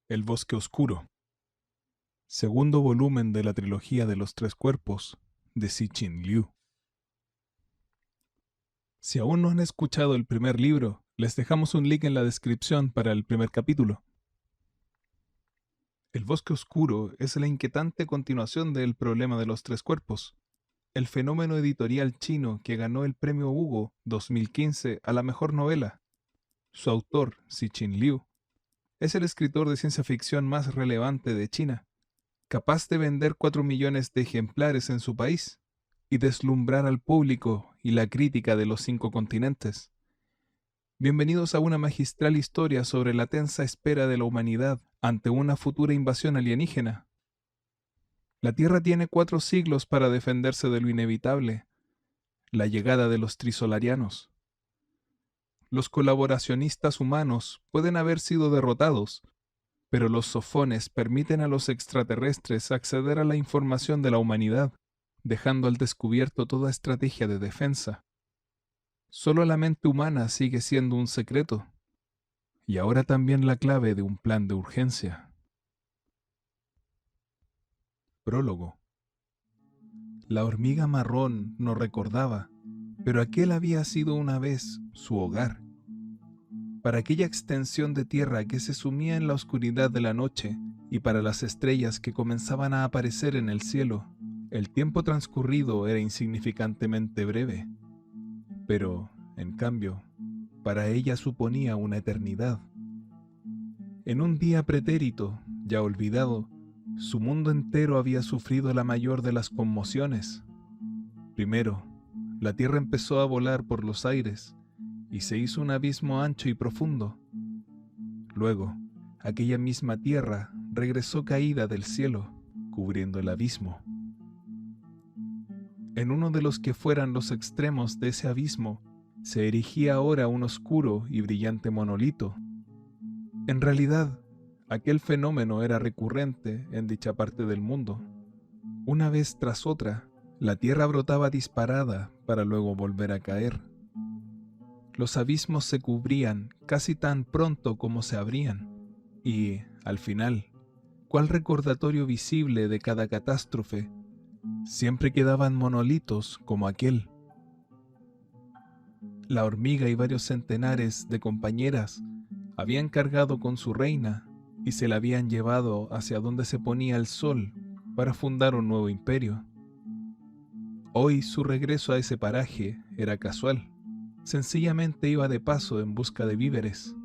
El bosque oscuro. Segundo volumen de la trilogía de los tres cuerpos de Cixin Liu. Si aún no han escuchado el primer libro, les dejamos un link en la descripción para el primer capítulo. El bosque oscuro es la inquietante continuación del problema de los tres cuerpos, el fenómeno editorial chino que ganó el premio Hugo 2015 a la mejor novela. Su autor, Cixin Liu, es el escritor de ciencia ficción más relevante de China, capaz de vender 4 millones de ejemplares en su país y deslumbrar al público y la crítica de los 5 continentes. Bienvenidos a una magistral historia sobre la tensa espera de la humanidad ante una futura invasión alienígena. La Tierra tiene 4 siglos para defenderse de lo inevitable, la llegada de los trisolarianos. Los colaboracionistas humanos pueden haber sido derrotados, pero los sofones permiten a los extraterrestres acceder a la información de la humanidad, dejando al descubierto toda estrategia de defensa. Solo la mente humana sigue siendo un secreto, y ahora también la clave de un plan de urgencia. Prólogo. La hormiga marrón no recordaba, pero aquel había sido una vez su hogar. Para aquella extensión de tierra que se sumía en la oscuridad de la noche y para las estrellas que comenzaban a aparecer en el cielo, el tiempo transcurrido era insignificantemente breve. Pero, en cambio, para ella suponía una eternidad. En un día pretérito, ya olvidado, su mundo entero había sufrido la mayor de las conmociones. Primero, la tierra empezó a volar por los aires y se hizo un abismo ancho y profundo. Luego, aquella misma tierra regresó caída del cielo, cubriendo el abismo. En uno de los que fueran los extremos de ese abismo, se erigía ahora un oscuro y brillante monolito. En realidad, aquel fenómeno era recurrente en dicha parte del mundo. Una vez tras otra, la tierra brotaba disparada para luego volver a caer. Los abismos se cubrían casi tan pronto como se abrían, y, al final, cual recordatorio visible de cada catástrofe, siempre quedaban monolitos como aquel. La hormiga y varios centenares de compañeras habían cargado con su reina y se la habían llevado hacia donde se ponía el sol para fundar un nuevo imperio. Hoy su regreso a ese paraje era casual. Sencillamente iba de paso en busca de víveres.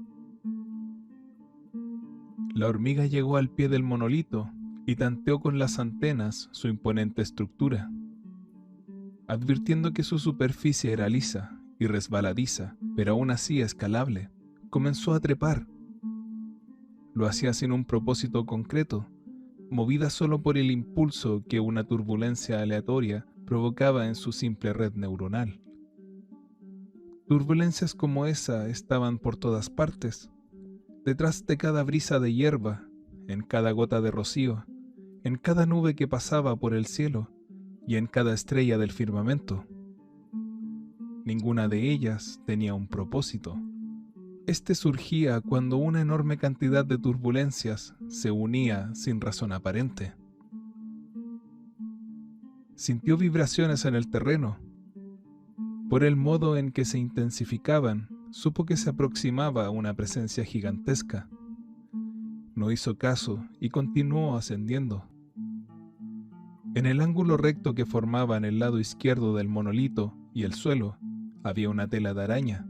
La hormiga llegó al pie del monolito y tanteó con las antenas su imponente estructura. Advirtiendo que su superficie era lisa y resbaladiza, pero aún así escalable, comenzó a trepar. Lo hacía sin un propósito concreto, movida solo por el impulso que una turbulencia aleatoria provocaba en su simple red neuronal. Turbulencias como esa estaban por todas partes, detrás de cada brisa de hierba, en cada gota de rocío, en cada nube que pasaba por el cielo y en cada estrella del firmamento. Ninguna de ellas tenía un propósito. Este surgía cuando una enorme cantidad de turbulencias se unía sin razón aparente. Sintió vibraciones en el terreno. Por el modo en que se intensificaban, supo que se aproximaba a una presencia gigantesca. No hizo caso y continuó ascendiendo. En el ángulo recto que formaban el lado izquierdo del monolito y el suelo, había una tela de araña.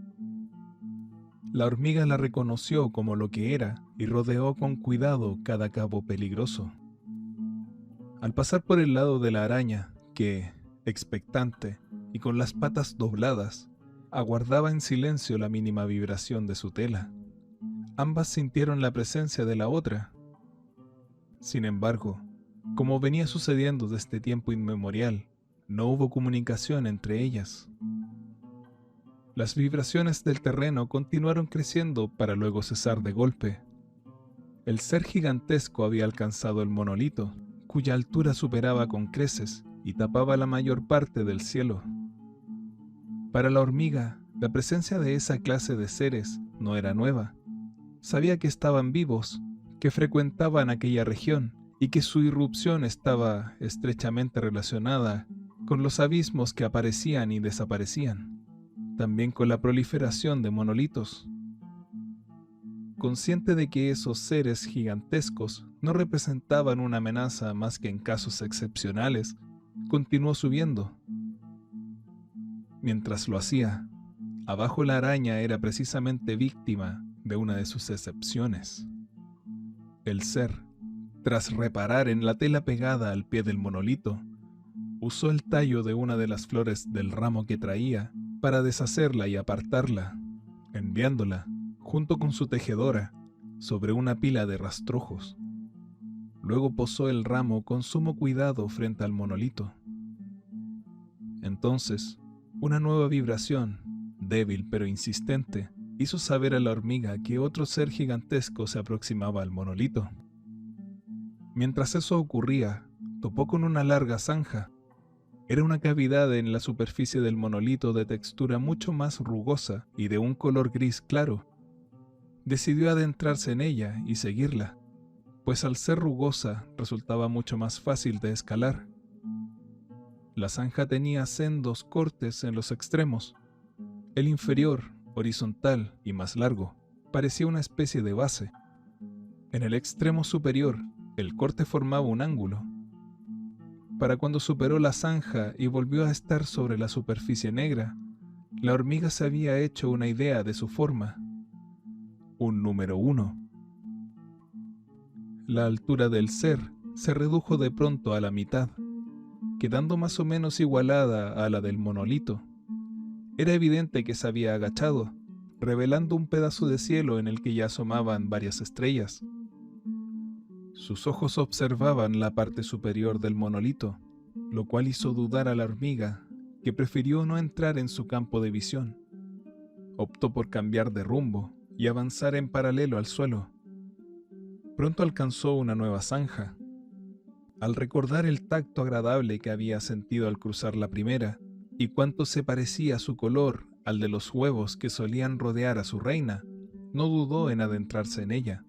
La hormiga la reconoció como lo que era y rodeó con cuidado cada cabo peligroso. Al pasar por el lado de la araña, que, expectante y con las patas dobladas, aguardaba en silencio la mínima vibración de su tela, ambas sintieron la presencia de la otra. Sin embargo, como venía sucediendo desde tiempo inmemorial, no hubo comunicación entre ellas. Las vibraciones del terreno continuaron creciendo para luego cesar de golpe. El ser gigantesco había alcanzado el monolito, cuya altura superaba con creces y tapaba la mayor parte del cielo. Para la hormiga, la presencia de esa clase de seres no era nueva. Sabía que estaban vivos, que frecuentaban aquella región y que su irrupción estaba estrechamente relacionada con los abismos que aparecían y desaparecían, también con la proliferación de monolitos. Consciente de que esos seres gigantescos no representaban una amenaza más que en casos excepcionales, continuó subiendo. Mientras lo hacía, abajo la araña era precisamente víctima de una de sus excepciones. El ser, tras reparar en la tela pegada al pie del monolito, usó el tallo de una de las flores del ramo que traía para deshacerla y apartarla, enviándola, junto con su tejedora, sobre una pila de rastrojos. Luego posó el ramo con sumo cuidado frente al monolito. Entonces, una nueva vibración, débil pero insistente, hizo saber a la hormiga que otro ser gigantesco se aproximaba al monolito. Mientras eso ocurría, topó con una larga zanja. Era una cavidad en la superficie del monolito de textura mucho más rugosa y de un color gris claro. Decidió adentrarse en ella y seguirla, pues al ser rugosa resultaba mucho más fácil de escalar. La zanja tenía sendos cortes en los extremos. El inferior, horizontal y más largo, parecía una especie de base. En el extremo superior, el corte formaba un ángulo. Para cuando superó la zanja y volvió a estar sobre la superficie negra, la hormiga se había hecho una idea de su forma. Un número 1. La altura del ser se redujo de pronto a la mitad, quedando más o menos igualada a la del monolito. Era evidente que se había agachado, revelando un pedazo de cielo en el que ya asomaban varias estrellas. Sus ojos observaban la parte superior del monolito, lo cual hizo dudar a la hormiga, que prefirió no entrar en su campo de visión. Optó por cambiar de rumbo y avanzar en paralelo al suelo. Pronto alcanzó una nueva zanja. Al recordar el tacto agradable que había sentido al cruzar la primera, y cuánto se parecía su color al de los huevos que solían rodear a su reina, no dudó en adentrarse en ella.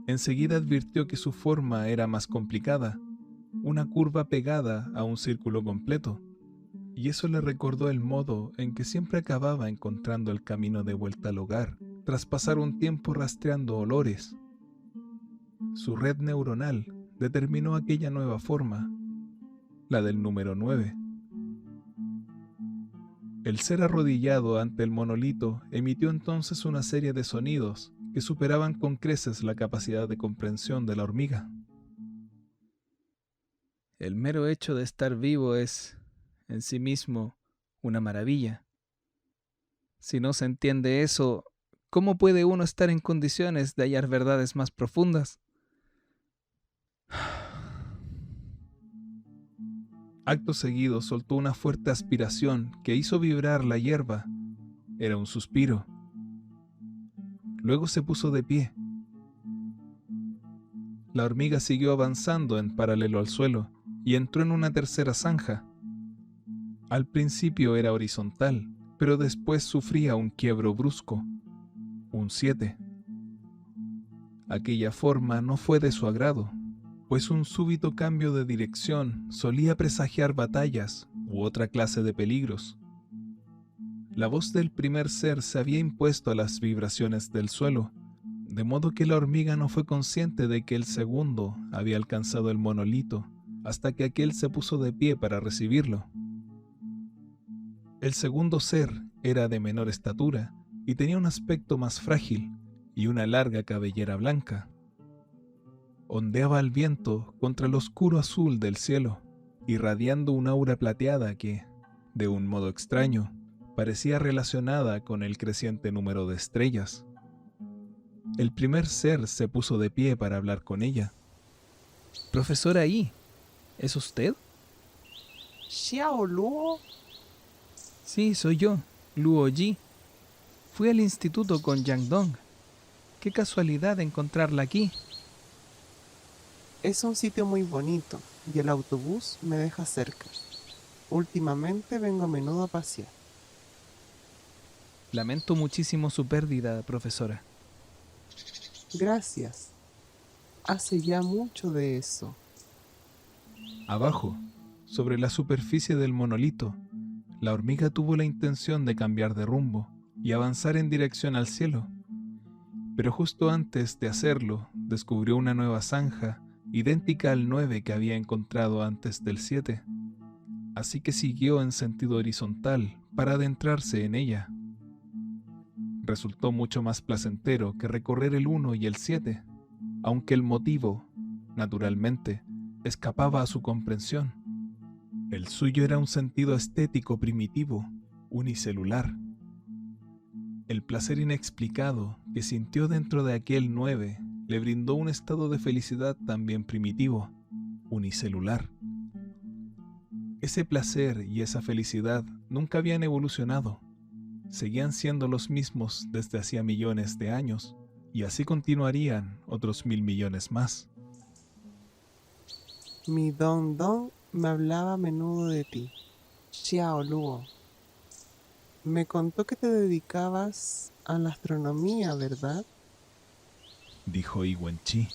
Enseguida advirtió que su forma era más complicada, una curva pegada a un círculo completo, y eso le recordó el modo en que siempre acababa encontrando el camino de vuelta al hogar, tras pasar un tiempo rastreando olores. Su red neuronal determinó aquella nueva forma, la del número 9. El ser arrodillado ante el monolito emitió entonces una serie de sonidos que superaban con creces la capacidad de comprensión de la hormiga. El mero hecho de estar vivo es, en sí mismo, una maravilla. Si no se entiende eso, ¿cómo puede uno estar en condiciones de hallar verdades más profundas? Acto seguido soltó una fuerte aspiración que hizo vibrar la hierba. Era un suspiro. Luego se puso de pie. La hormiga siguió avanzando en paralelo al suelo y entró en una tercera zanja. Al principio era horizontal, pero después sufría un quiebro brusco, un 7. Aquella forma no fue de su agrado, pues un súbito cambio de dirección solía presagiar batallas u otra clase de peligros. La voz del primer ser se había impuesto a las vibraciones del suelo, de modo que la hormiga no fue consciente de que el segundo había alcanzado el monolito hasta que aquel se puso de pie para recibirlo. El segundo ser era de menor estatura y tenía un aspecto más frágil y una larga cabellera blanca. Ondeaba al viento contra el oscuro azul del cielo, irradiando un aura plateada que, de un modo extraño, parecía relacionada con el creciente número de estrellas. El primer ser se puso de pie para hablar con ella. Profesora Yi, ¿es usted? Xiao Luo. Sí, soy yo, Luo Yi. Fui al instituto con Yang Dong. Qué casualidad encontrarla aquí. Es un sitio muy bonito y el autobús me deja cerca. Últimamente vengo a menudo a pasear. Lamento muchísimo su pérdida, profesora. Gracias. Hace ya mucho de eso. Abajo, sobre la superficie del monolito, la hormiga tuvo la intención de cambiar de rumbo y avanzar en dirección al cielo. Pero justo antes de hacerlo, descubrió una nueva zanja, idéntica al 9 que había encontrado antes del 7. Así que siguió en sentido horizontal para adentrarse en ella. Resultó mucho más placentero que recorrer el 1 y el 7, aunque el motivo, naturalmente, escapaba a su comprensión. El suyo era un sentido estético primitivo, unicelular. El placer inexplicado que sintió dentro de aquel 9 le brindó un estado de felicidad también primitivo, unicelular. Ese placer y esa felicidad nunca habían evolucionado. Seguían siendo los mismos desde hacía millones de años, y así continuarían otros 1000 millones más. Mi Don Don me hablaba a menudo de ti, Xiao Luo. Me contó que te dedicabas a la astronomía, ¿verdad? Dijo Yi Wenqi.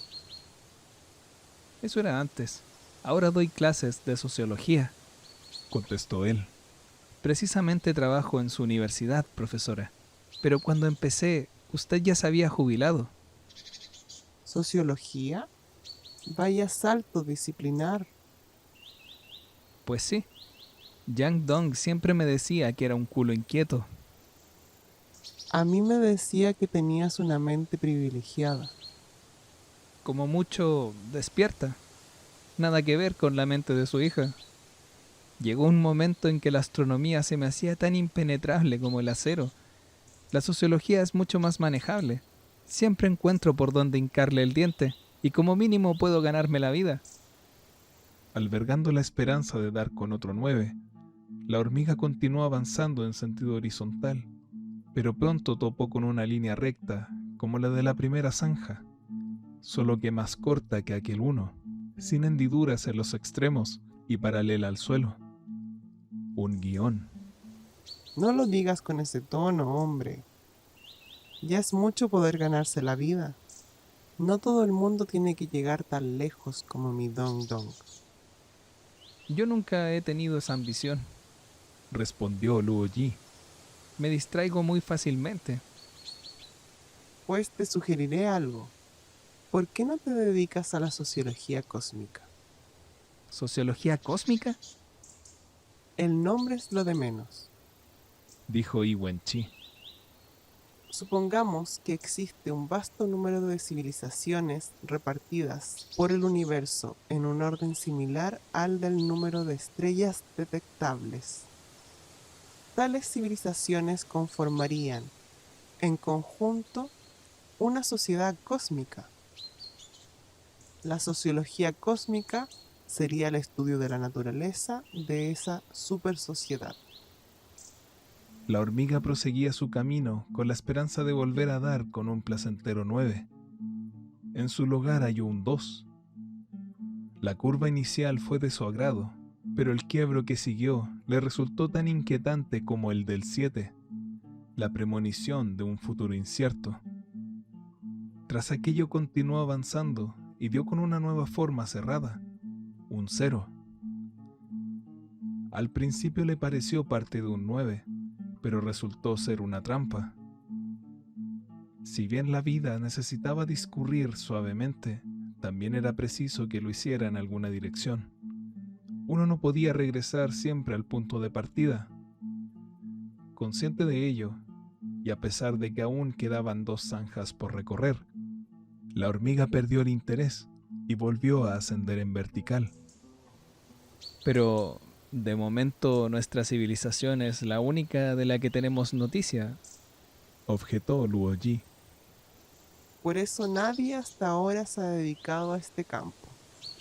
Eso era antes. Ahora doy clases de sociología. Contestó él. Precisamente trabajo en su universidad, profesora. Pero cuando empecé, usted ya se había jubilado. ¿Sociología? Vaya salto disciplinar. Pues sí. Yang Dong siempre me decía que era un culo inquieto. A mí me decía que tenías una mente privilegiada. Como mucho, despierta. Nada que ver con la mente de su hija. Llegó un momento en que la astronomía se me hacía tan impenetrable como el acero. La sociología es mucho más manejable. Siempre encuentro por dónde hincarle el diente, y como mínimo puedo ganarme la vida. Albergando la esperanza de dar con otro 9, la hormiga continuó avanzando en sentido horizontal, pero pronto topó con una línea recta, como la de la primera zanja, solo que más corta que aquel 1, sin hendiduras en los extremos y paralela al suelo. Un guión. No lo digas con ese tono, hombre. Ya es mucho poder ganarse la vida. No todo el mundo tiene que llegar tan lejos como mi Dong Dong. Yo nunca he tenido esa ambición. Respondió Luo Yi. Me distraigo muy fácilmente. Pues te sugeriré algo. ¿Por qué no te dedicas a la sociología cósmica? ¿Sociología cósmica? El nombre es lo de menos. Dijo Yi Wenqi. Supongamos que existe un vasto número de civilizaciones repartidas por el universo en un orden similar al del número de estrellas detectables. Tales civilizaciones conformarían, en conjunto, una sociedad cósmica. La sociología cósmica sería el estudio de la naturaleza de esa supersociedad. La hormiga proseguía su camino con la esperanza de volver a dar con un placentero 9. En su lugar halló un 2. La curva inicial fue de su agrado, pero el quiebro que siguió le resultó tan inquietante como el del 7, la premonición de un futuro incierto. Tras aquello continuó avanzando y dio con una nueva forma cerrada, un 0. Al principio le pareció parte de un 9, pero resultó ser una trampa. Si bien la vida necesitaba discurrir suavemente, también era preciso que lo hiciera en alguna dirección. Uno no podía regresar siempre al punto de partida. Consciente de ello, y a pesar de que aún quedaban 2 zanjas por recorrer, la hormiga perdió el interés y volvió a ascender en vertical. Pero, de momento, nuestra civilización es la única de la que tenemos noticia. Objetó Luo Yi. Por eso nadie hasta ahora se ha dedicado a este campo.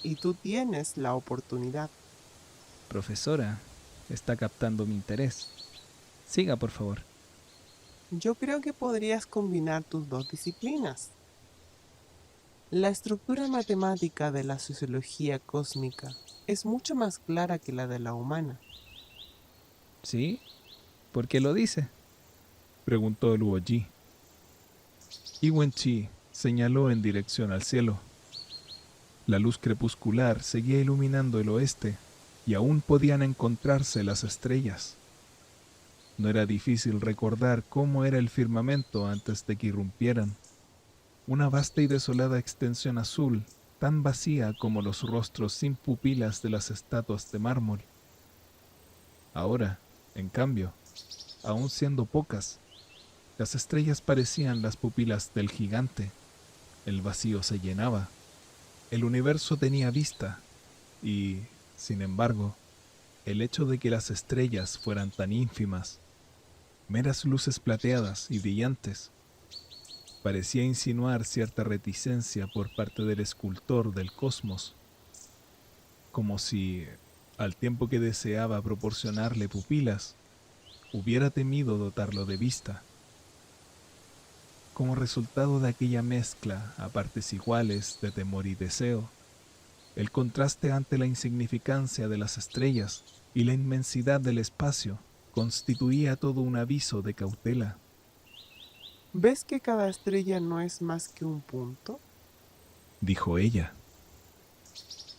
Y tú tienes la oportunidad. Profesora, está captando mi interés. Siga, por favor. Yo creo que podrías combinar tus dos disciplinas. La estructura matemática de la sociología cósmica es mucho más clara que la de la humana. ¿Sí? ¿Por qué lo dice? Preguntó Luo Yi. Yi Wenqi Señaló en dirección al cielo. La luz crepuscular seguía iluminando el oeste y aún podían encontrarse las estrellas. No era difícil recordar cómo era el firmamento antes de que irrumpieran. Una vasta y desolada extensión azul, tan vacía como los rostros sin pupilas de las estatuas de mármol. Ahora, en cambio, aun siendo pocas, las estrellas parecían las pupilas del gigante. El vacío se llenaba. El universo tenía vista y, sin embargo, el hecho de que las estrellas fueran tan ínfimas, meras luces plateadas y brillantes, parecía insinuar cierta reticencia por parte del escultor del cosmos, como si, al tiempo que deseaba proporcionarle pupilas, hubiera temido dotarlo de vista. Como resultado de aquella mezcla a partes iguales de temor y deseo, el contraste ante la insignificancia de las estrellas y la inmensidad del espacio constituía todo un aviso de cautela. ¿Ves que cada estrella no es más que un punto? Dijo ella.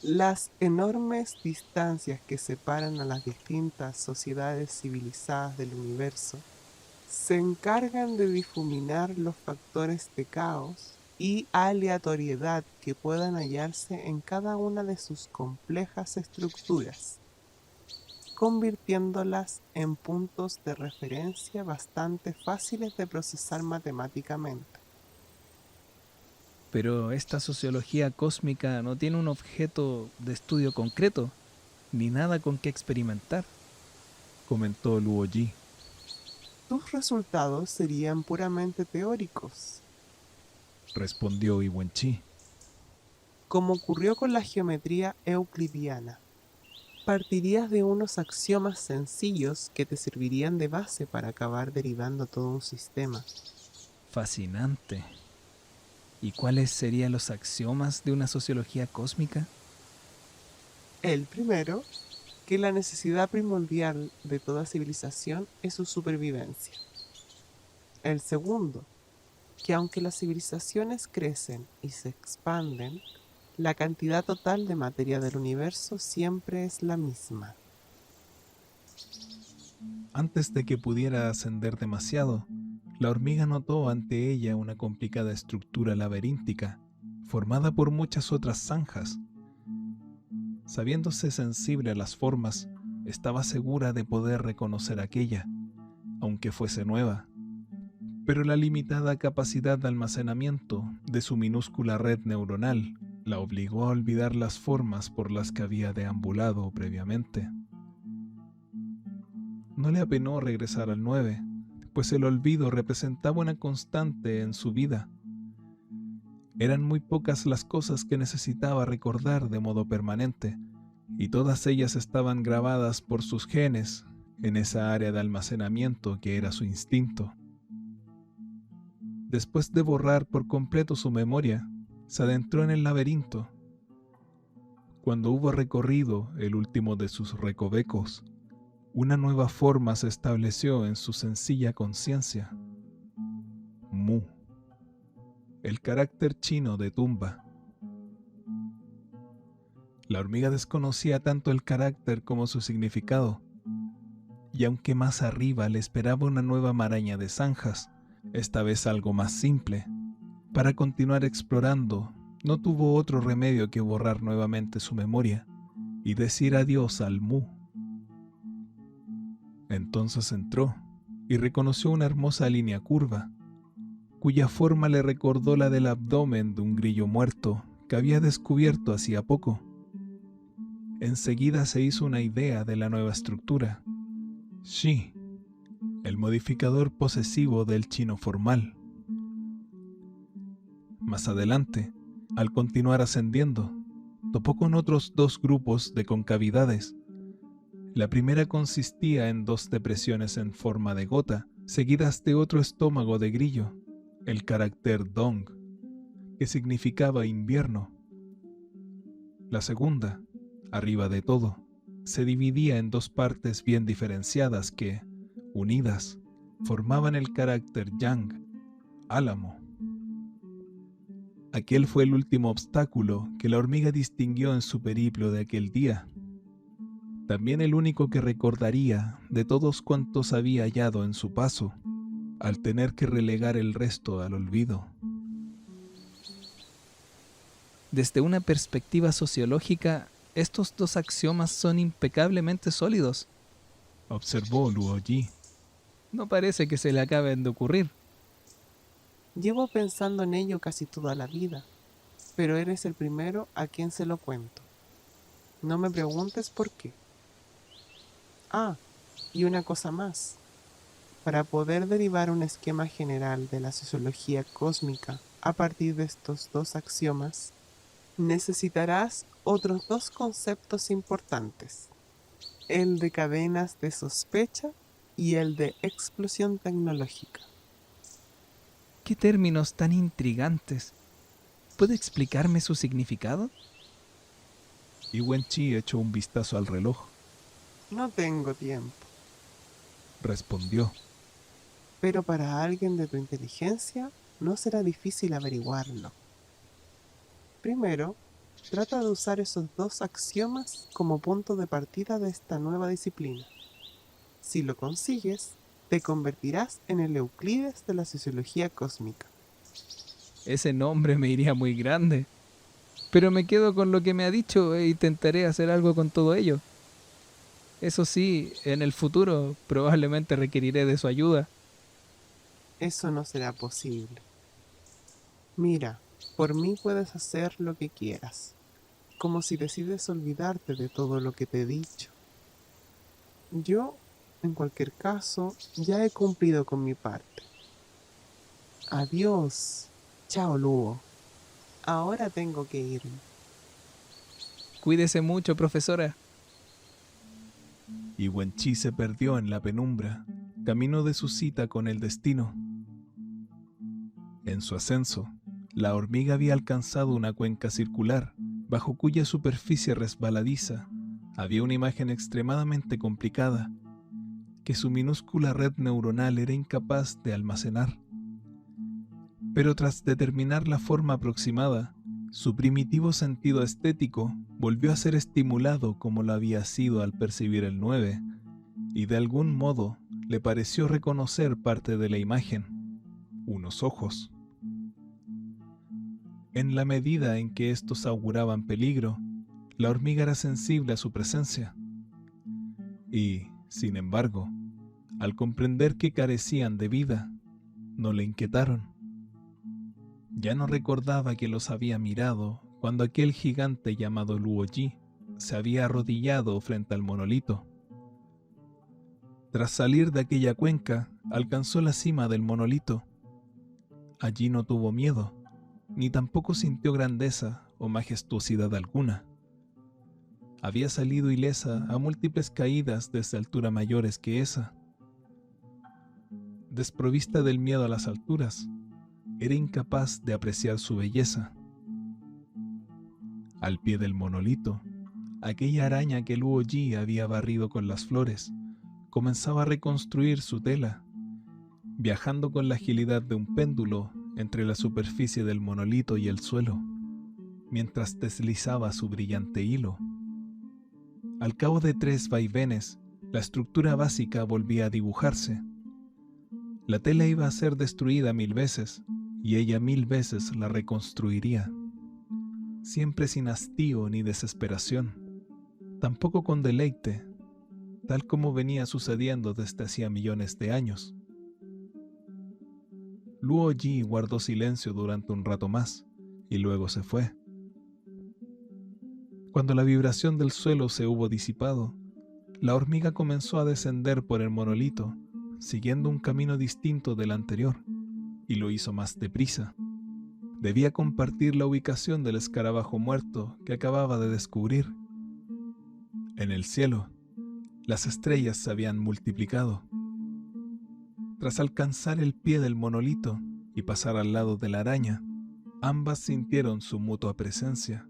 Las enormes distancias que separan a las distintas sociedades civilizadas del universo se encargan de difuminar los factores de caos y aleatoriedad que puedan hallarse en cada una de sus complejas estructuras, convirtiéndolas en puntos de referencia bastante fáciles de procesar matemáticamente. Pero esta sociología cósmica no tiene un objeto de estudio concreto, ni nada con qué experimentar, comentó Luo Yi. Tus resultados serían puramente teóricos, Respondió Wen Chi. como ocurrió con la geometría euclidiana. Partirías de unos axiomas sencillos que te servirían de base para acabar derivando todo un sistema. Fascinante. ¿Y cuáles serían los axiomas de una sociología cósmica? El primero, que la necesidad primordial de toda civilización es su supervivencia. El segundo, que aunque las civilizaciones crecen y se expanden, la cantidad total de materia del universo siempre es la misma. Antes de que pudiera ascender demasiado, la hormiga notó ante ella una complicada estructura laberíntica, formada por muchas otras zanjas. Sabiéndose sensible a las formas, estaba segura de poder reconocer aquella, aunque fuese nueva. Pero la limitada capacidad de almacenamiento de su minúscula red neuronal la obligó a olvidar las formas por las que había deambulado previamente. No le apenó regresar al 9, pues el olvido representaba una constante en su vida. Eran muy pocas las cosas que necesitaba recordar de modo permanente, y todas ellas estaban grabadas por sus genes en esa área de almacenamiento que era su instinto. Después de borrar por completo su memoria, se adentró en el laberinto. Cuando hubo recorrido el último de sus recovecos, una nueva forma se estableció en su sencilla conciencia. Mu, el carácter chino de tumba. La hormiga desconocía tanto el carácter como su significado, y aunque más arriba le esperaba una nueva maraña de zanjas, esta vez algo más simple, para continuar explorando, no tuvo otro remedio que borrar nuevamente su memoria y decir adiós al Mu. Entonces entró y reconoció una hermosa línea curva, cuya forma le recordó la del abdomen de un grillo muerto que había descubierto hacía poco. Enseguida se hizo una idea de la nueva estructura. Shi, el modificador posesivo del chino formal. Más adelante, al continuar ascendiendo, topó con otros dos grupos de concavidades. La primera consistía en dos depresiones en forma de gota, seguidas de otro estómago de grillo, el carácter Dong, que significaba invierno. La segunda, arriba de todo, se dividía en dos partes bien diferenciadas que, unidas, formaban el carácter Yang, álamo. Aquel fue el último obstáculo que la hormiga distinguió en su periplo de aquel día. También el único que recordaría de todos cuantos había hallado en su paso, al tener que relegar el resto al olvido. Desde una perspectiva sociológica, estos dos axiomas son impecablemente sólidos. Observó Luo Yi. No parece que se le acaben de ocurrir. Llevo pensando en ello casi toda la vida, pero eres el primero a quien se lo cuento. No me preguntes por qué. Ah, y una cosa más. Para poder derivar un esquema general de la sociología cósmica a partir de estos dos axiomas, necesitarás otros dos conceptos importantes: el de cadenas de sospecha y el de explosión tecnológica. ¿Qué términos tan intrigantes? ¿Puede explicarme su significado? Y Wen-Chi echó un vistazo al reloj. No tengo tiempo, Respondió. pero para alguien de tu inteligencia no será difícil averiguarlo. Primero, trata de usar esos dos axiomas como punto de partida de esta nueva disciplina. Si lo consigues, te convertirás en el Euclides de la sociología cósmica. Ese nombre me iría muy grande. Pero me quedo con lo que me ha dicho e intentaré hacer algo con todo ello. Eso sí, en el futuro probablemente requeriré de su ayuda. Eso no será posible. Mira, por mí puedes hacer lo que quieras, como si decides olvidarte de todo lo que te he dicho. Yo, en cualquier caso, ya he cumplido con mi parte. Adiós. Chao, Luo. Ahora tengo que irme. Cuídese mucho, profesora. Y Wen-Chi se perdió en la penumbra, camino de su cita con el destino. En su ascenso, la hormiga había alcanzado una cuenca circular, bajo cuya superficie resbaladiza había una imagen extremadamente complicada, que su minúscula red neuronal era incapaz de almacenar. Pero tras determinar la forma aproximada, su primitivo sentido estético volvió a ser estimulado como lo había sido al percibir el 9, y de algún modo le pareció reconocer parte de la imagen, unos ojos. En la medida en que estos auguraban peligro, la hormiga era sensible a su presencia. Y, sin embargo, al comprender que carecían de vida, no le inquietaron. Ya no recordaba que los había mirado cuando aquel gigante llamado Luo Yi se había arrodillado frente al monolito. Tras salir de aquella cuenca, alcanzó la cima del monolito. Allí no tuvo miedo, ni tampoco sintió grandeza o majestuosidad alguna. Había salido ilesa a múltiples caídas desde altura mayores que esa. Desprovista del miedo a las alturas, era incapaz de apreciar su belleza. Al pie del monolito, aquella araña que Luo Yi había barrido con las flores comenzaba a reconstruir su tela, viajando con la agilidad de un péndulo entre la superficie del monolito y el suelo, mientras deslizaba su brillante hilo. Al cabo de 3 vaivenes, la estructura básica volvía a dibujarse. La tela iba a ser destruida 1000 veces, y ella 1000 veces la reconstruiría, siempre sin hastío ni desesperación, tampoco con deleite, tal como venía sucediendo desde hacía millones de años. Luo Yi guardó silencio durante un rato más, y luego se fue. Cuando la vibración del suelo se hubo disipado, la hormiga comenzó a descender por el monolito, siguiendo un camino distinto del anterior, y lo hizo más deprisa. Debía compartir la ubicación del escarabajo muerto que acababa de descubrir. En el cielo, las estrellas se habían multiplicado. Tras alcanzar el pie del monolito y pasar al lado de la araña, ambas sintieron su mutua presencia,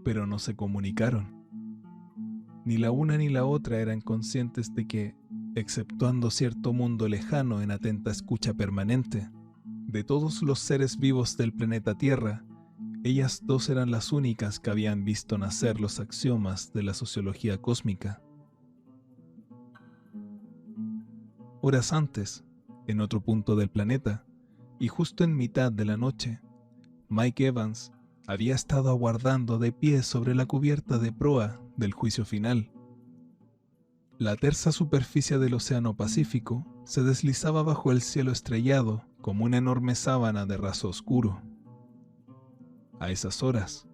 pero no se comunicaron. Ni la una ni la otra eran conscientes de que, exceptuando cierto mundo lejano en atenta escucha permanente, de todos los seres vivos del planeta Tierra, Ellas dos eran las únicas que habían visto nacer los axiomas de la sociología cósmica. Horas antes, en otro punto del planeta, y justo en mitad de la noche, Mike Evans había estado aguardando de pie sobre la cubierta de proa del juicio final. La tersa superficie del Océano Pacífico se deslizaba bajo el cielo estrellado como una enorme sábana de raso oscuro. A esas horas,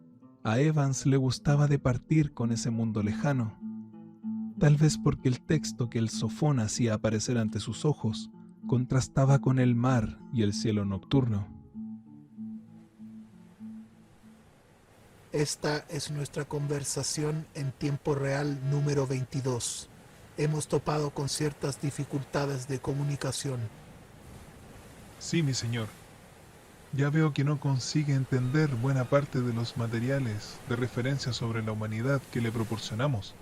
a Evans le gustaba departir con ese mundo lejano, tal vez porque el texto que el sofón hacía aparecer ante sus ojos contrastaba con el mar y el cielo nocturno. Esta es nuestra conversación en tiempo real número 22. Hemos topado con ciertas dificultades de comunicación. Sí, mi señor. Ya veo que no consigue entender buena parte de los materiales de referencia sobre la humanidad que le proporcionamos.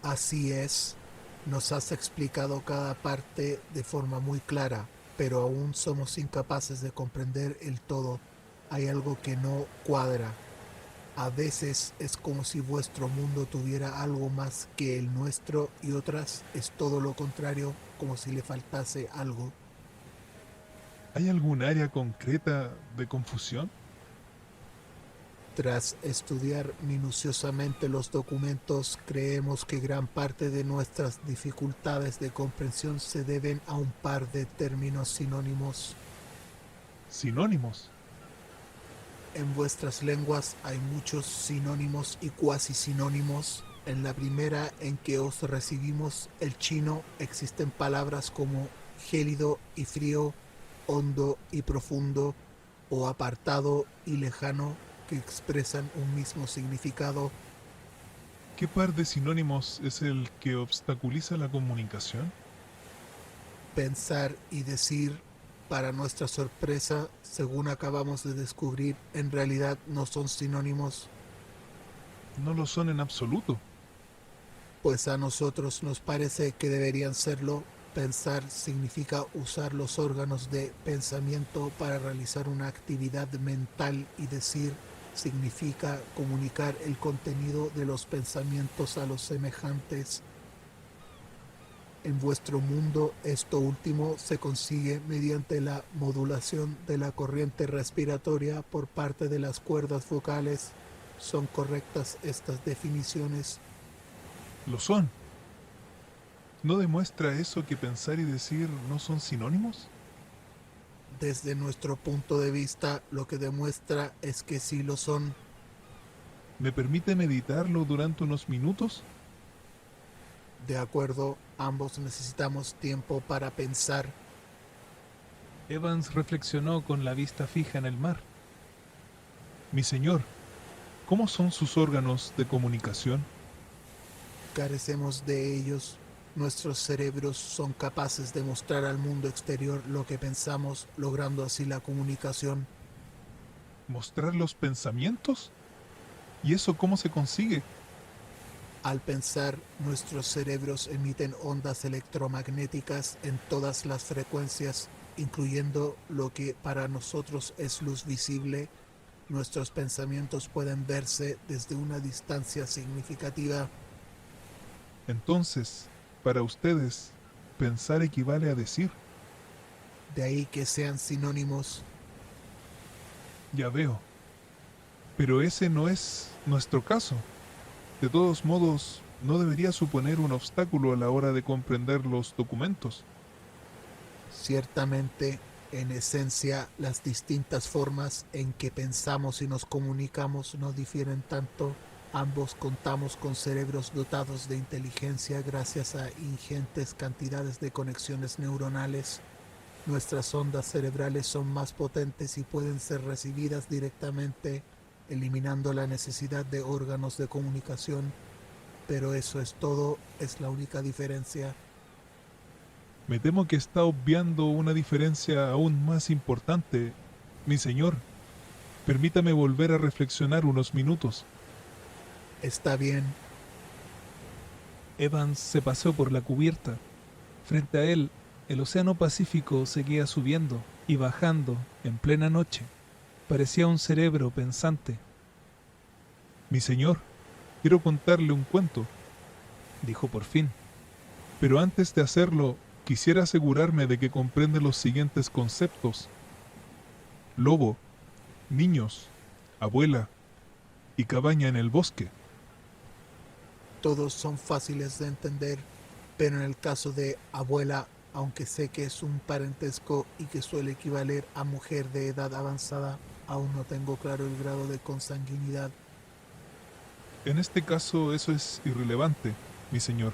Así es, nos has explicado cada parte de forma muy clara, pero aún somos incapaces de comprender el todo. Hay algo que no cuadra. A veces es como si vuestro mundo tuviera algo más que el nuestro y otras es todo lo contrario, como si le faltase algo. ¿Hay algún área concreta de confusión? Tras estudiar minuciosamente los documentos, creemos que gran parte de nuestras dificultades de comprensión se deben a un par de términos sinónimos. ¿Sinónimos? En vuestras lenguas hay muchos sinónimos y cuasi sinónimos. En la primera en que os recibimos, el chino, existen palabras como gélido y frío, hondo y profundo, o apartado y lejano, que expresan un mismo significado. ¿Qué par de sinónimos es el que obstaculiza la comunicación? Pensar y decir, para nuestra sorpresa, según acabamos de descubrir, en realidad no son sinónimos, No lo son en absoluto. pues a nosotros nos parece que deberían serlo. Pensar significa usar los órganos de pensamiento para realizar una actividad mental y decir significa comunicar el contenido de los pensamientos a los semejantes. En vuestro mundo, esto último se consigue mediante la modulación de la corriente respiratoria por parte de las cuerdas vocales. ¿Son correctas estas definiciones? Lo son. ¿No demuestra eso que pensar y decir no son sinónimos? Desde nuestro punto de vista, lo que demuestra es que sí lo son. ¿Me permite meditarlo durante unos minutos? De acuerdo, ambos necesitamos tiempo para pensar. Evans reflexionó con la vista fija en el mar. Mi señor, ¿cómo son sus órganos de comunicación? Carecemos de ellos. Nuestros cerebros son capaces de mostrar al mundo exterior lo que pensamos, logrando así la comunicación. ¿Mostrar los pensamientos? ¿Y eso cómo se consigue? Al pensar, nuestros cerebros emiten ondas electromagnéticas en todas las frecuencias, incluyendo lo que para nosotros es luz visible. Nuestros pensamientos pueden verse desde una distancia significativa. Entonces, para ustedes, pensar equivale a decir. De ahí que sean sinónimos. Ya veo. Pero ese no es nuestro caso. De todos modos, no debería suponer un obstáculo a la hora de comprender los documentos. Ciertamente, en esencia, las distintas formas en que pensamos y nos comunicamos no difieren tanto. Ambos contamos con cerebros dotados de inteligencia gracias a ingentes cantidades de conexiones neuronales. Nuestras ondas cerebrales son más potentes y pueden ser recibidas directamente, eliminando la necesidad de órganos de comunicación. Pero eso es todo, es la única diferencia. Me temo que está obviando una diferencia aún más importante. Mi señor, permítame volver a reflexionar unos minutos. Está bien. Evans se paseó por la cubierta. Frente a él, el Océano Pacífico seguía subiendo y bajando en plena noche. Parecía un cerebro pensante. Mi señor, quiero contarle un cuento, dijo por fin. Pero antes de hacerlo, quisiera asegurarme de que comprende los siguientes conceptos: lobo, niños, abuela y cabaña en el bosque. Todos son fáciles de entender, pero en el caso de abuela, aunque sé que es un parentesco y que suele equivaler a mujer de edad avanzada, aún no tengo claro el grado de consanguinidad. En este caso eso es irrelevante, mi señor.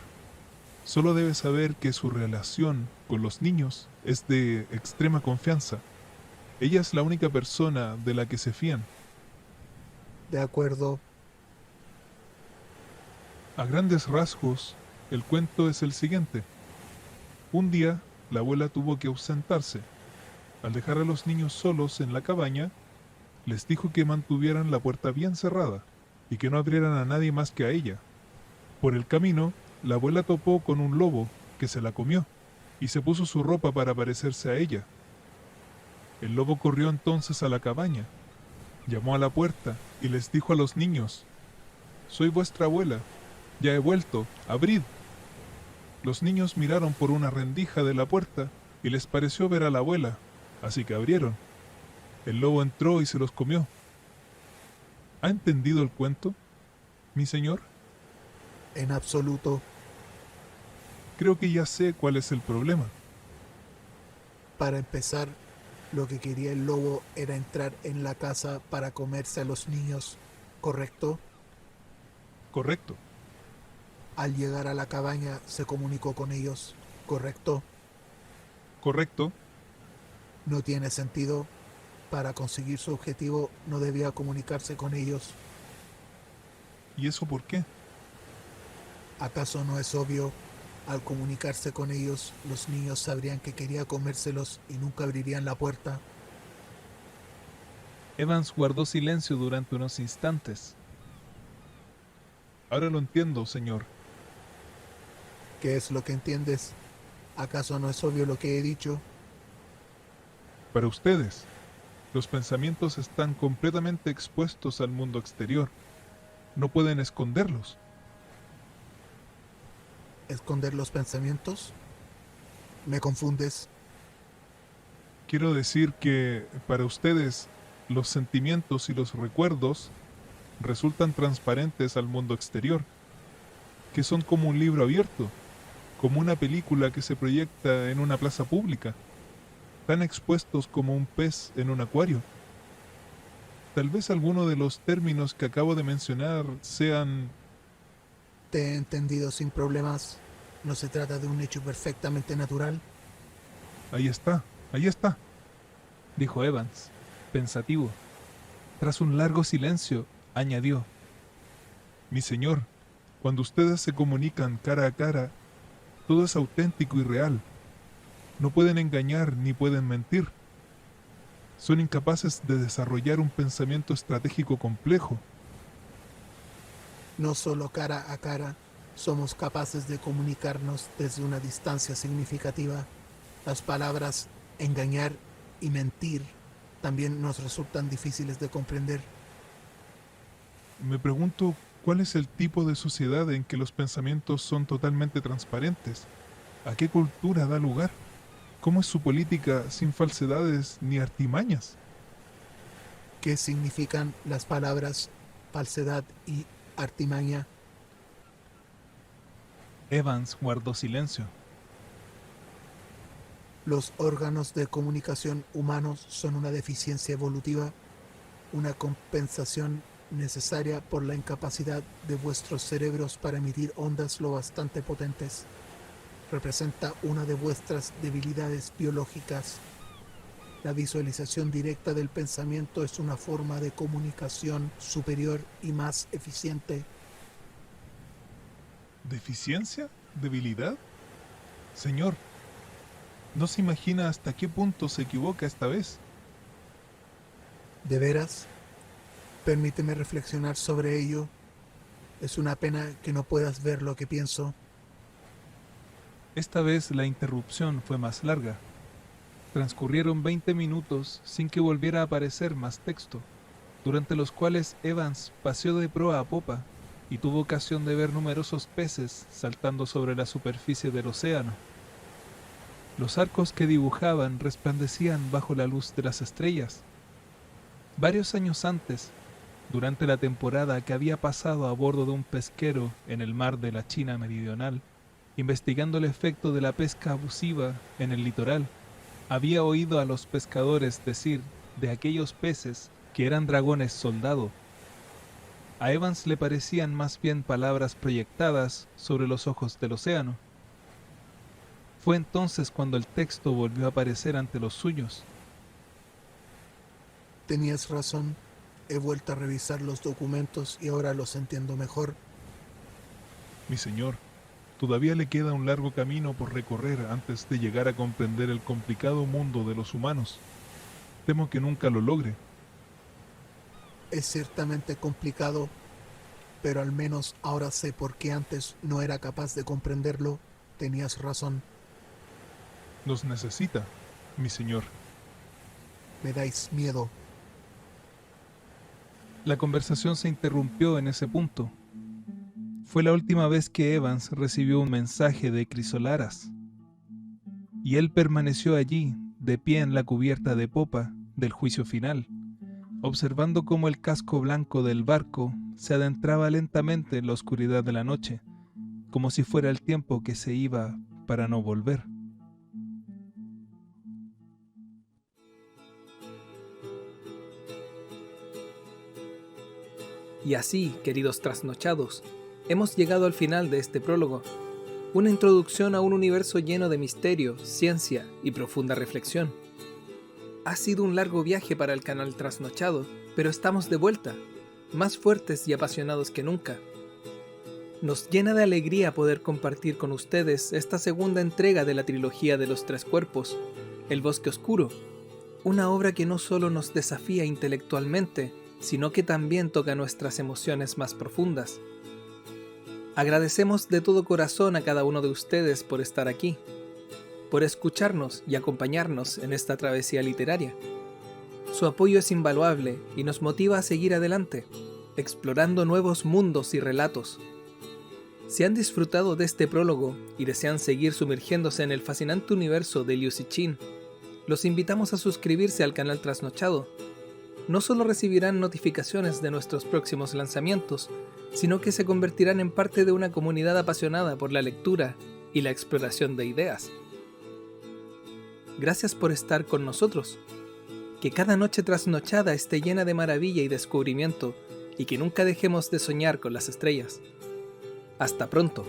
Solo debe saber que su relación con los niños es de extrema confianza. Ella es la única persona de la que se fían. De acuerdo. A grandes rasgos, el cuento es el siguiente. Un día, la abuela tuvo que ausentarse. Al dejar a los niños solos en la cabaña, les dijo que mantuvieran la puerta bien cerrada y que no abrieran a nadie más que a ella. Por el camino, la abuela topó con un lobo que se la comió y se puso su ropa para parecerse a ella. El lobo corrió entonces a la cabaña, llamó a la puerta y les dijo a los niños: «Soy vuestra abuela, ya he vuelto, abrid». Los niños miraron por una rendija de la puerta y les pareció ver a la abuela, así que abrieron. El lobo entró y se los comió. ¿Ha entendido el cuento, mi señor? En absoluto. Creo que ya sé cuál es el problema. Para empezar, lo que quería el lobo era entrar en la casa para comerse a los niños, ¿correcto? Correcto. Al llegar a la cabaña se comunicó con ellos, ¿correcto? Correcto. No tiene sentido. Para conseguir su objetivo no debía comunicarse con ellos. ¿Y eso por qué? ¿Acaso no es obvio? Al comunicarse con ellos, los niños sabrían que quería comérselos y nunca abrirían la puerta. Evans guardó silencio durante unos instantes. Ahora lo entiendo, señor. ¿Qué es lo que entiendes? ¿Acaso no es obvio lo que he dicho? Para ustedes, los pensamientos están completamente expuestos al mundo exterior. No pueden esconderlos. ¿Esconder los pensamientos? ¿Me confundes? Quiero decir que, para ustedes, los sentimientos y los recuerdos resultan transparentes al mundo exterior, que son como un libro abierto, como una película que se proyecta en una plaza pública, tan expuestos como un pez en un acuario. Tal vez alguno de los términos que acabo de mencionar sean... Te he entendido sin problemas. ¿No se trata de un hecho perfectamente natural? Ahí está, Dijo Evans, pensativo. Tras un largo silencio, añadió: mi señor, cuando ustedes se comunican cara a cara, todo es auténtico y real. No pueden engañar ni pueden mentir. Son incapaces de desarrollar un pensamiento estratégico complejo. No solo cara a cara, somos capaces de comunicarnos desde una distancia significativa. Las palabras engañar y mentir también nos resultan difíciles de comprender. Me pregunto cuál es el tipo de sociedad en que los pensamientos son totalmente transparentes. ¿A qué cultura da lugar? ¿Cómo es su política sin falsedades ni artimañas? ¿Qué significan las palabras falsedad y artimaña? Evans guardó silencio. Los órganos de comunicación humanos son una deficiencia evolutiva, una compensación necesaria por la incapacidad de vuestros cerebros para emitir ondas lo bastante potentes. Representa una de vuestras debilidades biológicas. La visualización directa del pensamiento es una forma de comunicación superior y más eficiente. ¿Deficiencia? ¿Debilidad? Señor, no se imagina hasta qué punto se equivoca esta vez. ¿De veras? Permíteme reflexionar sobre ello. Es una pena que no puedas ver lo que pienso. Esta vez la interrupción fue más larga. Transcurrieron 20 minutos sin que volviera a aparecer más texto, durante los cuales Evans paseó de proa a popa y tuvo ocasión de ver numerosos peces saltando sobre la superficie del océano. Los arcos que dibujaban resplandecían bajo la luz de las estrellas. Varios años antes, durante la temporada que había pasado a bordo de un pesquero en el mar de la China meridional, investigando el efecto de la pesca abusiva en el litoral, había oído a los pescadores decir de aquellos peces que eran dragones soldado. A Evans le parecían más bien palabras proyectadas sobre los ojos del océano. Fue entonces cuando el texto volvió a aparecer ante los suyos. Tenías razón. He vuelto a revisar los documentos y ahora los entiendo mejor. Mi señor, todavía le queda un largo camino por recorrer antes de llegar a comprender el complicado mundo de los humanos. Temo que nunca lo logre. Es ciertamente complicado, pero al menos ahora sé por qué antes no era capaz de comprenderlo. Tenías razón. Nos necesita, mi señor. Me dais miedo. La conversación se interrumpió en ese punto. Fue la última vez que Evans recibió un mensaje de Crisolaras, y él permaneció allí, de pie en la cubierta de popa del juicio final, observando cómo el casco blanco del barco se adentraba lentamente en la oscuridad de la noche, como si fuera el tiempo que se iba para no volver. Y así, queridos trasnochados, hemos llegado al final de este prólogo, una introducción a un universo lleno de misterio, ciencia y profunda reflexión. Ha sido un largo viaje para el canal Trasnochado, pero estamos de vuelta, más fuertes y apasionados que nunca. Nos llena de alegría poder compartir con ustedes esta segunda entrega de la trilogía de los 3 cuerpos, El Bosque Oscuro, una obra que no solo nos desafía intelectualmente, sino que también toca nuestras emociones más profundas. Agradecemos de todo corazón a cada uno de ustedes por estar aquí, por escucharnos y acompañarnos en esta travesía literaria. Su apoyo es invaluable y nos motiva a seguir adelante, explorando nuevos mundos y relatos. Si han disfrutado de este prólogo y desean seguir sumergiéndose en el fascinante universo de Liu Cixin, los invitamos a suscribirse al canal Trasnochado. No solo recibirán notificaciones de nuestros próximos lanzamientos, sino que se convertirán en parte de una comunidad apasionada por la lectura y la exploración de ideas. Gracias por estar con nosotros. Que cada noche trasnochada esté llena de maravilla y descubrimiento, y que nunca dejemos de soñar con las estrellas. Hasta pronto.